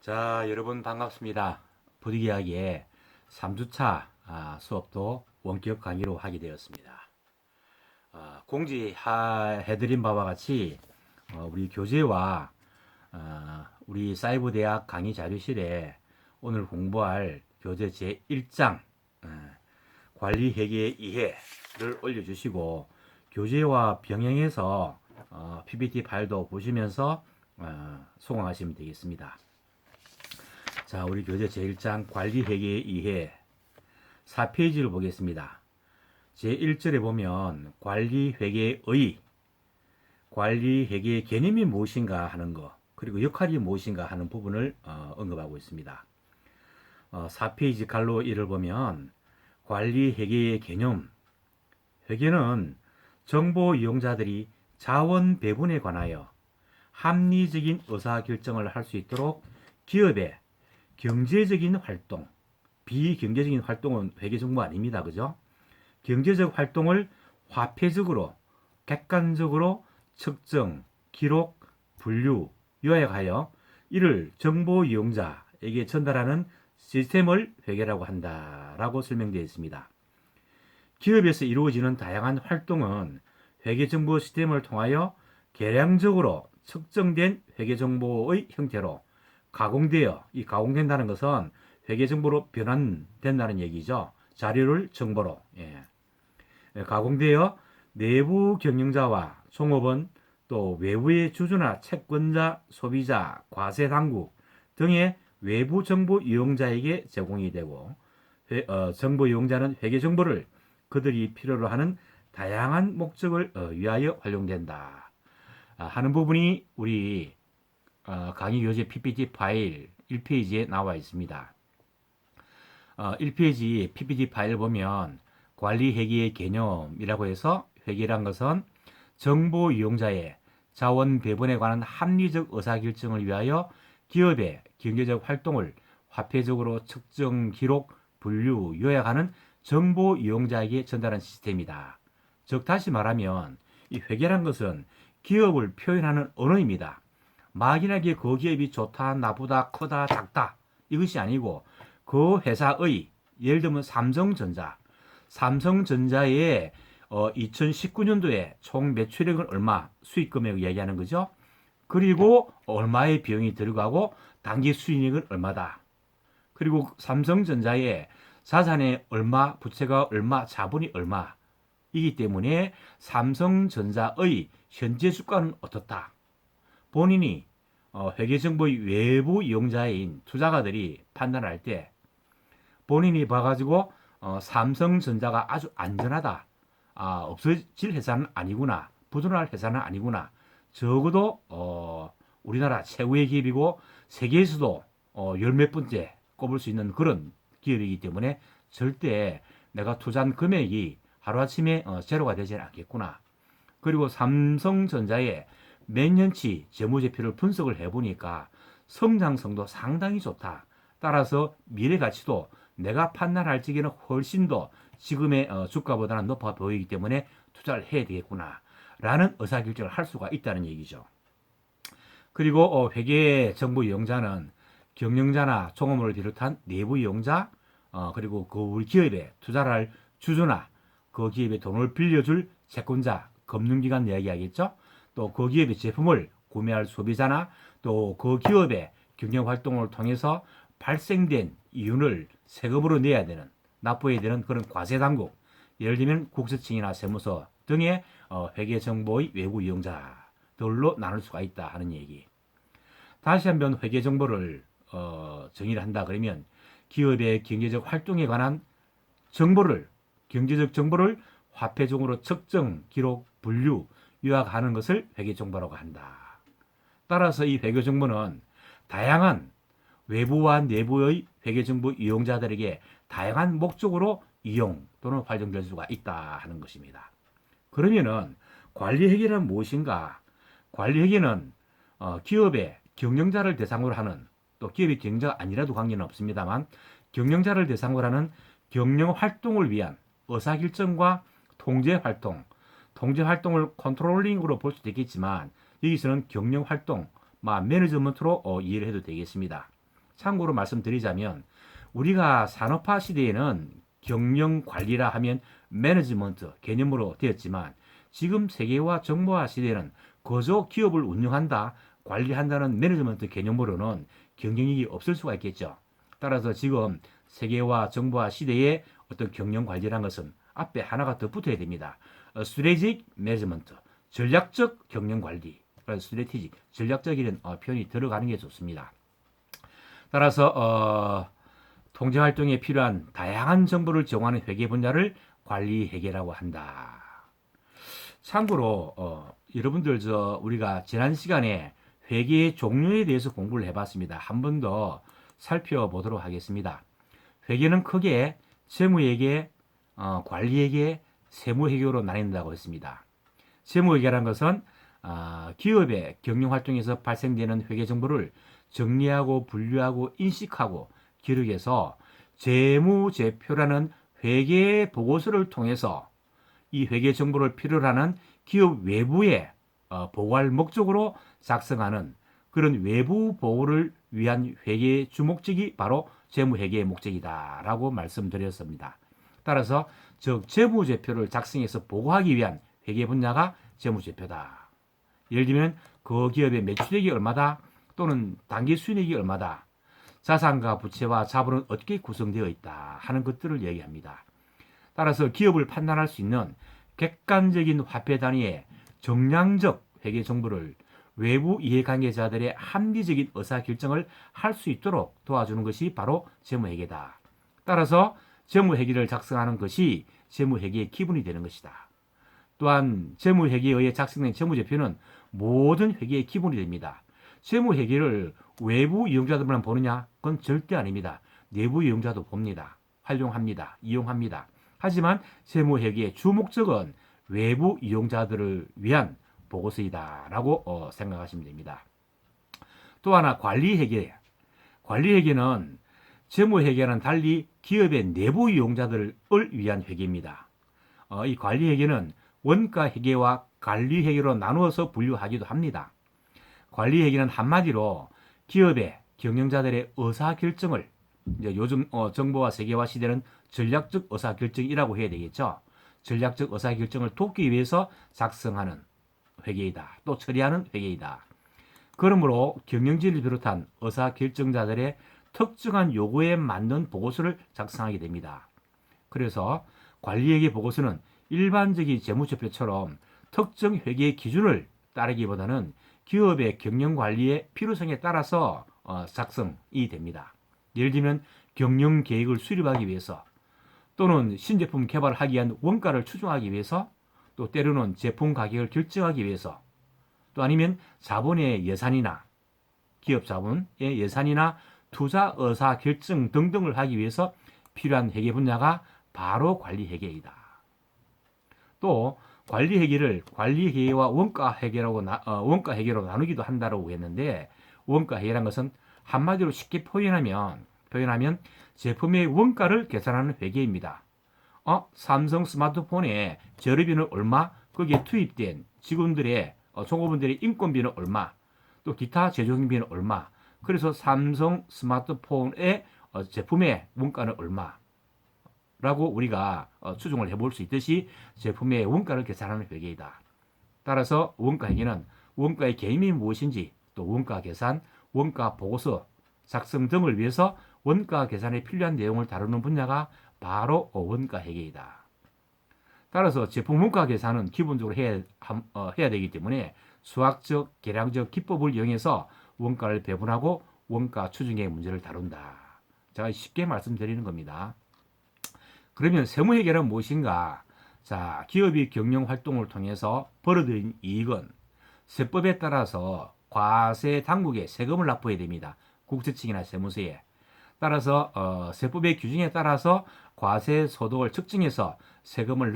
자, 여러분 반갑습니다. 부득이하게 3주차 수업도 원격 강의로 하게 되었습니다. 공지해드린 바와 같이 우리 교재와 우리 사이버대학 강의 자료실에 오늘 공부할 교재 제1장 관리회계 이해를 올려주시고 교재와 병행해서 PPT 파일도 보시면서 수강하시면 되겠습니다. 자, 우리 교재 제1장 관리회계 이해 4페이지를 보겠습니다. 제1절에 보면 관리회계의 관리회계의 개념이 무엇인가 하는 것, 그리고 역할이 무엇인가 하는 부분을 언급하고 있습니다. 4페이지 갈로 1을 보면 관리회계의 개념, 회계는 정보 이용자들이 자원 배분에 관하여 합리적인 의사결정을 할 수 있도록 기업의 경제적인 활동, 비경제적인 활동은 회계정보 아닙니다. 그죠? 경제적 활동을 화폐적으로, 객관적으로 측정, 기록, 분류, 요약하여 이를 정보 이용자에게 전달하는 시스템을 회계라고 한다라고 설명되어 있습니다. 기업에서 이루어지는 다양한 활동은 회계정보 시스템을 통하여 계량적으로 측정된 회계정보의 형태로 가공되어, 이 가공된다는 것은 회계정보로 변환된다는 얘기죠. 자료를 정보로 가공되어 내부 경영자와 종업원, 또 외부의 주주나 채권자, 소비자, 과세당국 등의 외부 정보 이용자에게 제공이 되고 정보 이용자는 회계정보를 그들이 필요로 하는 다양한 목적을 위하여 활용된다 하는 부분이 우리 강의 교재 PPT 파일 1페이지에 나와 있습니다. 1페이지 PPT 파일 보면 관리회계의 개념이라고 해서 회계란 것은 정보 이용자의 자원 배분에 관한 합리적 의사결정을 위하여 기업의 경제적 활동을 화폐적으로 측정, 기록, 분류, 요약하는 정보 이용자에게 전달하는 시스템이다. 즉 다시 말하면 이 회계란 것은 기업을 표현하는 언어입니다. 막연하게 그 기업이 좋다, 나쁘다, 크다, 작다 이것이 아니고 그 회사의 예를 들면 삼성전자의 2019년도에 총 매출액은 얼마, 수익 금액을 얘기하는 거죠. 그리고 얼마의 비용이 들어가고 당기 수익액은 얼마다. 그리고 삼성전자의 자산의 얼마, 부채가 얼마, 자본이 얼마이기 때문에 삼성전자의 현재 주가는 어떻다. 본인이 회계정보의 외부 이용자인 투자가들이 판단할 때 본인이 봐가지고 삼성전자가 아주 안전하다, 없어질 회사는 아니구나, 부도날 회사는 아니구나, 적어도 우리나라 최고의 기업이고 세계에서도 열 몇 번째 꼽을 수 있는 그런 기업이기 때문에 절대 내가 투자한 금액이 하루아침에 제로가 되지는 않겠구나. 그리고 삼성전자의 몇 년치 재무제표를 분석을 해보니까 성장성도 상당히 좋다. 따라서 미래 가치도 내가 판단할 적에는 훨씬 더 지금의 주가보다는 높아 보이기 때문에 투자를 해야 되겠구나 라는 의사결정을 할 수가 있다는 얘기죠. 그리고 회계 정보 이용자는 경영자나 종업원을 비롯한 내부 이용자, 그리고 그 우리 기업에 투자를 할 주주나 그 기업에 돈을 빌려줄 채권자, 금융기관 이야기하겠죠. 또 그 기업의 제품을 구매할 소비자나 또 그 기업의 경영활동을 통해서 발생된 이윤을 세금으로 내야 되는, 납부해야 되는 그런 과세당국, 예를 들면 국세청이나 세무서 등의 회계정보의 외부 이용자들로 나눌 수가 있다 하는 얘기. 다시 한번 회계정보를 정의를 한다 그러면 기업의 경제적 활동에 관한 정보를, 경제적 정보를 화폐적으로 측정, 기록, 분류, 요약하는 것을 회계정보라고 한다. 따라서 이 회계정보는 다양한 외부와 내부의 회계정보 이용자들에게 다양한 목적으로 이용 또는 활용될 수가 있다 하는 것입니다. 그러면은 관리회계란 무엇인가? 관리회계는 기업의 경영자를 대상으로 하는, 또 기업의 경영자가 아니라도 관계는 없습니다만 경영자를 대상으로 하는 경영활동을 위한 의사결정과 통제활동, 통제활동을 컨트롤링으로 볼 수도 있겠지만 여기서는 경영활동, 매니지먼트로 이해를 해도 되겠습니다. 참고로 말씀드리자면 우리가 산업화 시대에는 경영 관리라 하면 매니지먼트 개념으로 되었지만 지금 세계화 정보화 시대에는 거저 기업을 운영한다, 관리한다는 매니지먼트 개념으로는 경영이 없을 수가 있겠죠. 따라서 지금 세계화 정보화 시대의 어떤 경영 관리란 것은 앞에 하나가 더 붙어야 됩니다. 스트레지c 매니지먼트, 전략적 경영 관리. 스트레티직, 전략적이라는 표현이 들어가는 게 좋습니다. 따라서 통제 활동에 필요한 다양한 정보를 제공하는 회계 분야를 관리 회계라고 한다. 참고로 여러분들 우리가 지난 시간에 회계의 종류에 대해서 공부를 해봤습니다. 한 번 더 살펴보도록 하겠습니다. 회계는 크게 재무회계, 관리회계, 세무회계로 나뉜다고 했습니다. 재무회계라는 것은 기업의 경영활동에서 발생되는 회계 정보를 정리하고 분류하고 인식하고 기록해서 재무제표라는 회계 보고서를 통해서 이 회계 정보를 필요로 하는 기업 외부에 보고할 목적으로 작성하는 그런 외부 보고를 위한 회계의 주목적이 바로 재무회계의 목적이다라고 말씀드렸습니다. 따라서 즉 재무제표를 작성해서 보고하기 위한 회계 분야가 재무제표다. 예를 들면 그 기업의 매출액이 얼마다 또는 당기 순이익이 얼마다, 자산과 부채와 자본은 어떻게 구성되어 있다 하는 것들을 얘기합니다. 따라서 기업을 판단할 수 있는 객관적인 화폐 단위의 정량적 회계 정보를 외부 이해관계자들의 합리적인 의사결정을 할 수 있도록 도와주는 것이 바로 재무회계다. 따라서 재무회계를 작성하는 것이 재무회계의 기본이 되는 것이다. 또한 재무회계에 의해 작성된 재무제표는 모든 회계의 기본이 됩니다. 재무회계를 외부 이용자들만 보느냐? 그건 절대 아닙니다. 내부 이용자도 봅니다. 활용합니다. 이용합니다. 하지만 재무회계의 주 목적은 외부 이용자들을 위한 보고서이다라고 생각하시면 됩니다. 또 하나 관리회계. 관리회계는 재무회계와는 달리 기업의 내부 이용자들을 위한 회계입니다. 이 관리회계는 원가회계와 관리회계로 나누어서 분류하기도 합니다. 관리회계는 한마디로 기업의 경영자들의 의사결정을 요즘 정보화 세계화 시대는 전략적 의사결정이라고 해야 되겠죠. 전략적 의사결정을 돕기 위해서 작성하는 회계이다. 또 처리하는 회계이다. 그러므로 경영진을 비롯한 의사결정자들의 특정한 요구에 맞는 보고서를 작성하게 됩니다. 그래서 관리회계 보고서는 일반적인 재무제표처럼 특정 회계의 기준을 따르기보다는 기업의 경영관리의 필요성에 따라서 작성이 됩니다. 예를 들면 경영계획을 수립하기 위해서 또는 신제품 개발을 하기 위한 원가를 추정하기 위해서 또 때로는 제품 가격을 결정하기 위해서 또 아니면 자본의 예산이나 기업 자본의 예산이나 투자 의사 결정 등등을 하기 위해서 필요한 회계 분야가 바로 관리회계이다. 또 관리회계를 관리회계와 원가회계로 나누기도 한다고 했는데 원가회계란 것은 한마디로 쉽게 표현하면 제품의 원가를 계산하는 회계입니다. 삼성 스마트폰의 재료비는 얼마? 거기에 투입된 직원들의 종업원들의 인건비는 얼마? 또 기타 제조비는 얼마? 그래서 삼성 스마트폰의 제품의 원가는 얼마? 라고 우리가 추정을 해볼 수 있듯이 제품의 원가를 계산하는 회계이다. 따라서 원가 회계는 원가의 개념이 무엇인지 또 원가 계산, 원가 보고서 작성 등을 위해서 원가 계산에 필요한 내용을 다루는 분야가 바로 원가 회계이다. 따라서 제품 원가 계산은 기본적으로 해야 되기 때문에 수학적, 계량적 기법을 이용해서 원가를 배분하고 원가 추정의 문제를 다룬다. 제가 쉽게 말씀드리는 겁니다. 그러면 세무회계는 무엇인가? 자, 기업이 경영 활동을 통해서 벌어들인 이익은 세법에 따라서 과세 당국에 세금을 납부해야 됩니다. 국세청이나 세무서에. 따라서 세법의 규정에 따라서 과세 소득을 측정해서 세금을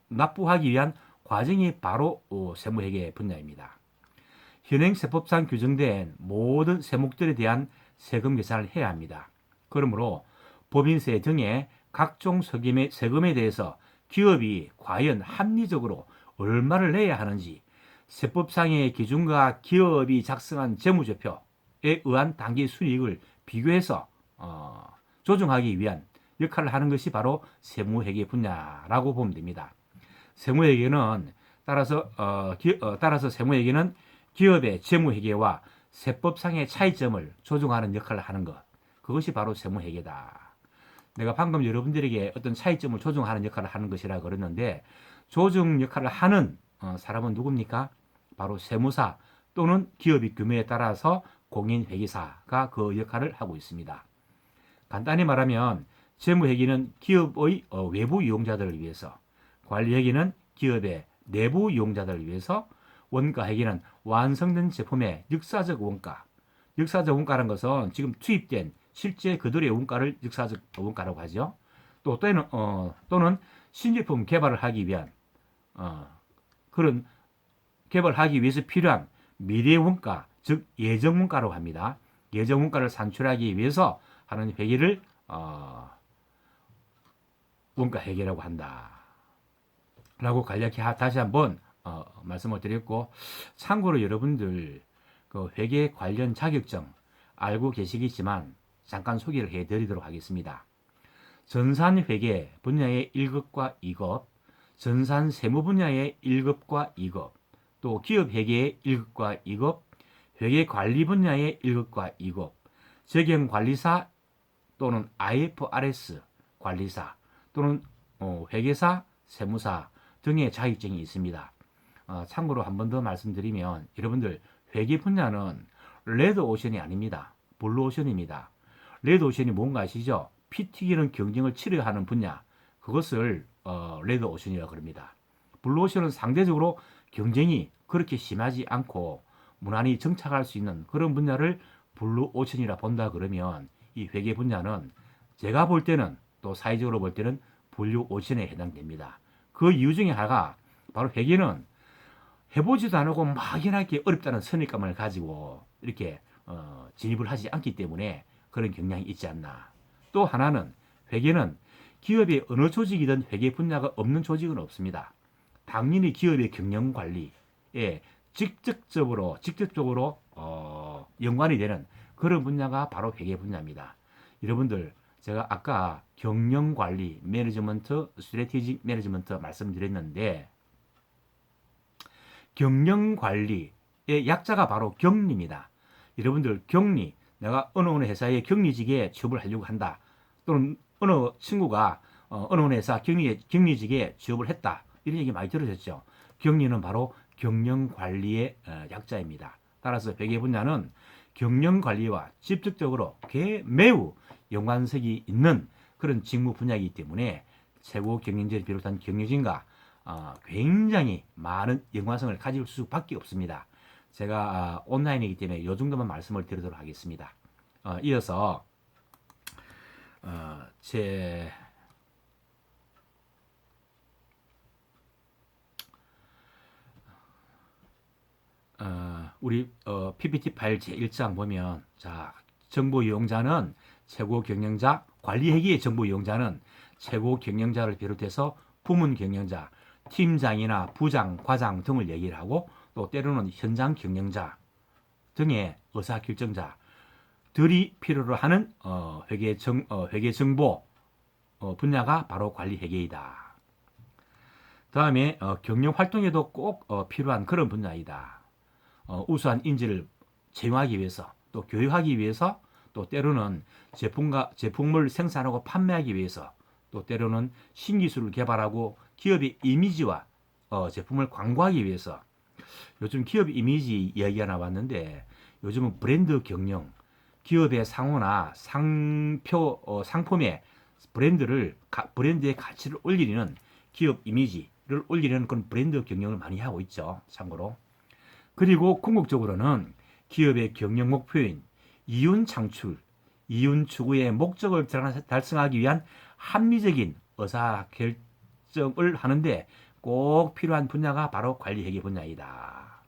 납부하기 위한 과정이 바로 세무회계 분야입니다. 현행 세법상 규정된 모든 세목들에 대한 세금 계산을 해야 합니다. 그러므로 법인세 등의 각종 세금에 대해서 기업이 과연 합리적으로 얼마를 내야 하는지 세법상의 기준과 기업이 작성한 재무제표에 의한 당기 순이익을 비교해서 조정하기 위한 역할을 하는 것이 바로 세무회계 분야라고 보면 됩니다. 세무회계는 따라서 세무회계는 기업의 재무회계와 세법상의 차이점을 조정하는 역할을 하는 것, 그것이 바로 세무회계다. 내가 방금 여러분들에게 어떤 차이점을 조정하는 역할을 하는 것이라 그랬는데, 조정 역할을 하는 사람은 누굽니까? 바로 세무사 또는 기업의 규모에 따라서 공인회계사가 그 역할을 하고 있습니다. 간단히 말하면 재무회계는 기업의 외부 이용자들을 위해서, 관리회계는 기업의 내부 이용자들을 위해서, 원가회계는 완성된 제품의 역사적 원가. 역사적 원가라는 것은 지금 투입된 실제 그들의 원가를 역사적 원가라고 하죠. 또는 신제품 개발을 하기 위한 그런 개발하기 위해서 필요한 미래 원가, 즉 예정 원가라고 합니다. 예정 원가를 산출하기 위해서 하는 회계를 원가 회계라고 한다. 라고 간략히 다시 한번 말씀을 드렸고, 참고로 여러분들 그 회계 관련 자격증 알고 계시겠지만 잠깐 소개를 해드리도록 하겠습니다. 전산회계 분야의 1급과 2급, 전산세무 분야의 1급과 2급, 또 기업회계의 1급과 2급, 회계관리 분야의 1급과 2급, 재경관리사 또는 IFRS 관리사 또는 회계사, 세무사 등의 자격증이 있습니다. 참고로 한 번 더 말씀드리면, 여러분들 회계 분야는 레드오션이 아닙니다. 블루오션입니다. 레드오션이 뭔가 아시죠? 피 튀기는 경쟁을 치러야 하는 분야, 그것을 레드오션이라고 합니다. 블루오션은 상대적으로 경쟁이 그렇게 심하지 않고 무난히 정착할 수 있는 그런 분야를 블루오션이라 본다 그러면, 이 회계 분야는 제가 볼 때는, 또 사회적으로 볼 때는 블루오션에 해당됩니다. 그 이유 중에 하나가 바로 회계는 해보지도 않고 막연하게 어렵다는 선입감을 가지고 이렇게 진입을 하지 않기 때문에 그런 경향이 있지 않나. 또 하나는 회계는 기업의 어느 조직이든 회계 분야가 없는 조직은 없습니다. 당연히 기업의 경영 관리에 직접적으로 연관이 되는 그런 분야가 바로 회계 분야입니다. 여러분들, 제가 아까 경영 관리, 매니지먼트, 스트래티직 매니지먼트 말씀드렸는데, 경영 관리의 약자가 바로 경리입니다. 여러분들, 경리, 내가 어느 회사에 경리직에 취업을 하려고 한다, 또는 어느 친구가 어느 회사 경리직에 취업을 했다, 이런 얘기 많이 들으셨죠? 경리는 바로 경영 관리의 약자입니다. 따라서 회계 분야는 경영 관리와 직접적으로 매우 연관성이 있는 그런 직무 분야이기 때문에 최고 경영진을 비롯한 경영진과 굉장히 많은 연관성을 가질 수밖에 없습니다. 제가 온라인이기 때문에 이 정도만 말씀을 드리도록 하겠습니다. 이어서 우리 PPT 파일 제1장 보면, 자, 정보 이용자는 최고 경영자, 관리회계의 정보 이용자는 최고 경영자를 비롯해서 부문 경영자, 팀장이나 부장, 과장 등을 얘기를 하고, 또 때로는 현장 경영자 등의 의사결정자들이 필요로 하는 회계 정보 분야가 바로 관리회계이다. 다음에 경영 활동에도 꼭 필요한 그런 분야이다. 우수한 인재를 채용하기 위해서, 또 교육하기 위해서, 또 때로는 제품을 생산하고 판매하기 위해서, 또 때로는 신기술을 개발하고 기업의 이미지와 제품을 광고하기 위해서. 요즘 기업 이미지 이야기가 나왔는데, 요즘은 브랜드 경영, 기업의 상호나 상품의 브랜드의 가치를 올리는, 기업 이미지를 올리는 그런 브랜드 경영을 많이 하고 있죠, 참고로. 그리고 궁극적으로는 기업의 경영 목표인 이윤 창출, 이윤 추구의 목적을 달성하기 위한 합리적인 의사결정을 하는데 꼭 필요한 분야가 바로 관리회계 분야이다.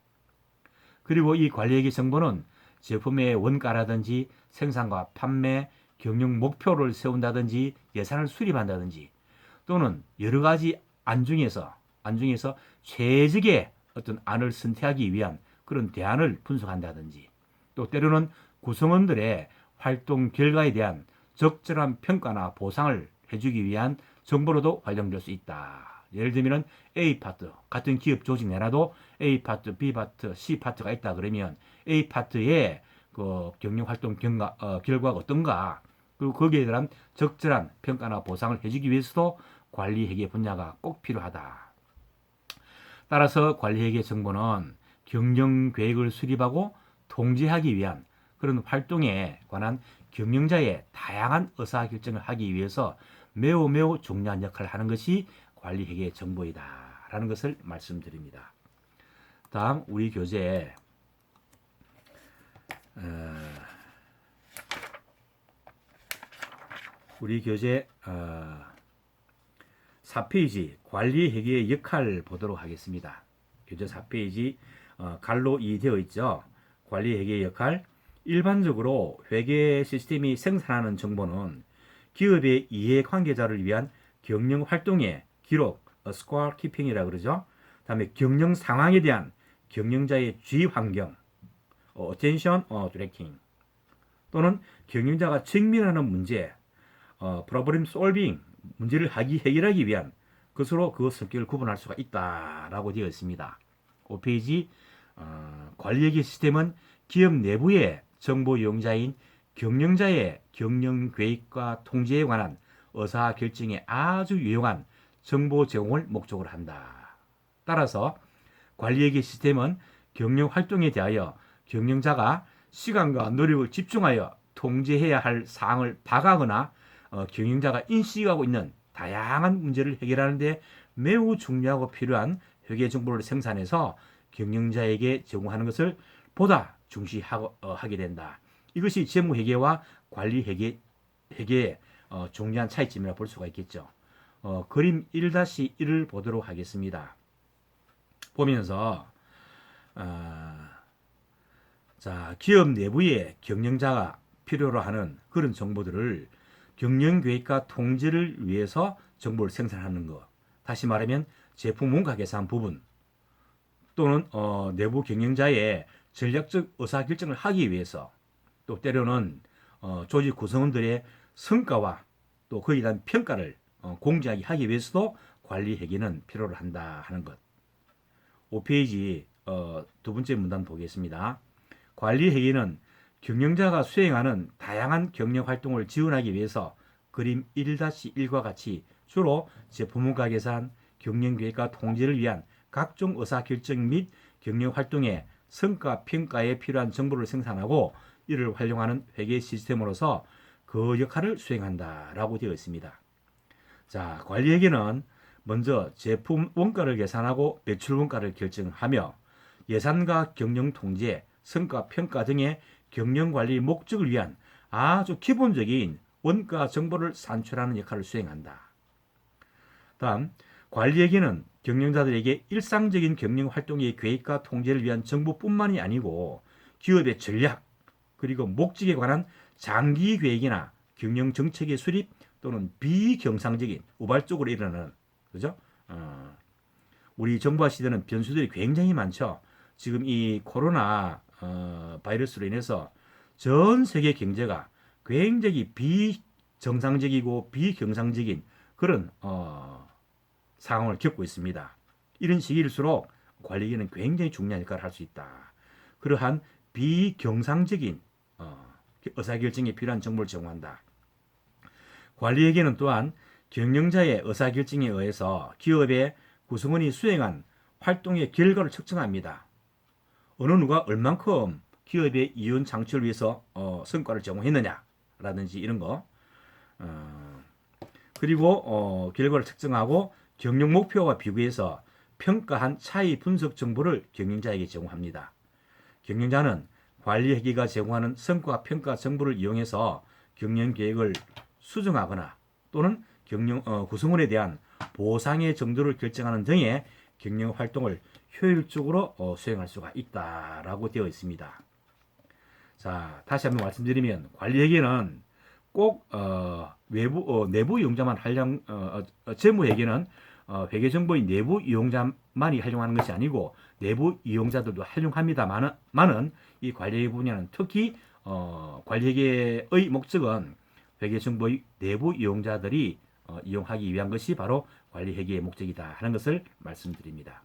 그리고 이 관리회계 정보는 제품의 원가라든지 생산과 판매, 경영 목표를 세운다든지 예산을 수립한다든지, 또는 여러 가지 안 중에서 최적의 어떤 안을 선택하기 위한 그런 대안을 분석한다든지, 또 때로는 구성원들의 활동 결과에 대한 적절한 평가나 보상을 해주기 위한 정보로도 활용될 수 있다. 예를 들면 A 파트, 같은 기업 조직 내라도 A 파트, B 파트, C 파트가 있다 그러면 A 파트의 그 경영 활동 결과가 어떤가, 그리고 거기에 대한 적절한 평가나 보상을 해주기 위해서도 관리회계 분야가 꼭 필요하다. 따라서 관리회계 정보는 경영 계획을 수립하고 통제하기 위한 그런 활동에 관한 경영자의 다양한 의사결정을 하기 위해서 매우 중요한 역할을 하는 것이 관리회계 정보이다 라는 것을 말씀드립니다. 다음 우리 교재 4페이지 관리회계의 역할 보도록 하겠습니다. 교재 4페이지 갈로 2 되어 있죠. 관리회계의 역할. 일반적으로 회계 시스템이 생산하는 정보는 기업의 이해관계자를 위한 경영 활동의 기록, 스코어 키핑이라고 그러죠. 다음에 경영 상황에 대한 경영자의 주의 환경, attention, directing, 또는 경영자가 직면하는 문제, problem solving, 문제를 해결하기 위한 것으로 그 성격을 구분할 수가 있다라고 되어 있습니다. 5페이지 관리회계 시스템은 기업 내부의 정보 이용자인 경영자의 경영 계획과 통제에 관한 의사결정에 아주 유용한 정보 제공을 목적으로 한다. 따라서 관리회계 시스템은 경영 활동에 대하여 경영자가 시간과 노력을 집중하여 통제해야 할 사항을 파악하거나 경영자가 인식하고 있는 다양한 문제를 해결하는 데 매우 중요하고 필요한 회계 정보를 생산해서 경영자에게 제공하는 것을 보다 중시하게 된다. 이것이 재무회계와 관리회계의 중요한 차이점이라고 볼 수가 있겠죠. 그림 1-1을 보도록 하겠습니다. 보면서 자, 기업 내부의 경영자가 필요로 하는 그런 정보들을 경영계획과 통제를 위해서 정보를 생산하는 것. 다시 말하면 제품 원가 계산 부분 또는 내부 경영자의 전략적 의사결정을 하기 위해서, 또 때로는 조직 구성원들의 성과와 또 그에 대한 평가를 공정하게 하기 위해서도 관리회계는 필요로 한다 하는 것. 5페이지 두 번째 문단 보겠습니다. 관리회계는 경영자가 수행하는 다양한 경영 활동을 지원하기 위해서 그림 1-1과 같이 주로 제품원가 계산, 경영계획과 통제를 위한 각종 의사결정 및 경영 활동의 성과 평가에 필요한 정보를 생산하고 이를 활용하는 회계 시스템으로서 그 역할을 수행한다라고 되어 있습니다. 자, 관리회계는 먼저 제품 원가를 계산하고 매출 원가를 결정하며 예산과 경영 통제, 성과 평가 등의 경영 관리 목적을 위한 아주 기본적인 원가 정보를 산출하는 역할을 수행한다. 다음, 관리회계는 경영자들에게 일상적인 경영 활동의 계획과 통제를 위한 정보뿐만이 아니고 기업의 전략 그리고 목적에 관한 장기 계획이나 경영 정책의 수립 또는 비경상적인 우발적으로 일어나는, 그죠? 우리 정부화 시대는 변수들이 굉장히 많죠. 지금 이 코로나 바이러스로 인해서 전 세계 경제가 굉장히 비정상적이고 비경상적인 그런 상황을 겪고 있습니다. 이런 시기일수록 관리계는 굉장히 중요한 역할을 할 수 있다. 그러한 비경상적인 의사결정에 필요한 정보를 제공한다. 관리회계는 또한 경영자의 의사결정에 의해서 기업의 구성원이 수행한 활동의 결과를 측정합니다. 어느 누가 얼만큼 기업의 이윤 창출을 위해서 성과를 제공했느냐라든지 이런 거, 그리고 결과를 측정하고 경영 목표와 비교해서 평가한 차이 분석 정보를 경영자에게 제공합니다. 경영자는 관리회계가 제공하는 성과 평가 정보를 이용해서 경영 계획을 수정하거나 또는 구성원에 대한 보상의 정도를 결정하는 등의 경영 활동을 효율적으로 수행할 수가 있다라고 되어 있습니다. 자, 다시 한번 말씀드리면 관리회계는 꼭 내부 이용자만 재무회계는 회계 정보의 내부 이용자만이 활용하는 것이 아니고 내부 이용자들도 활용합니다만은 이 관리회계 분야는 특히 관리회계의 목적은 회계정보의 내부 이용자들이 이용하기 위한 것이 바로 관리회계의 목적이다 하는 것을 말씀드립니다.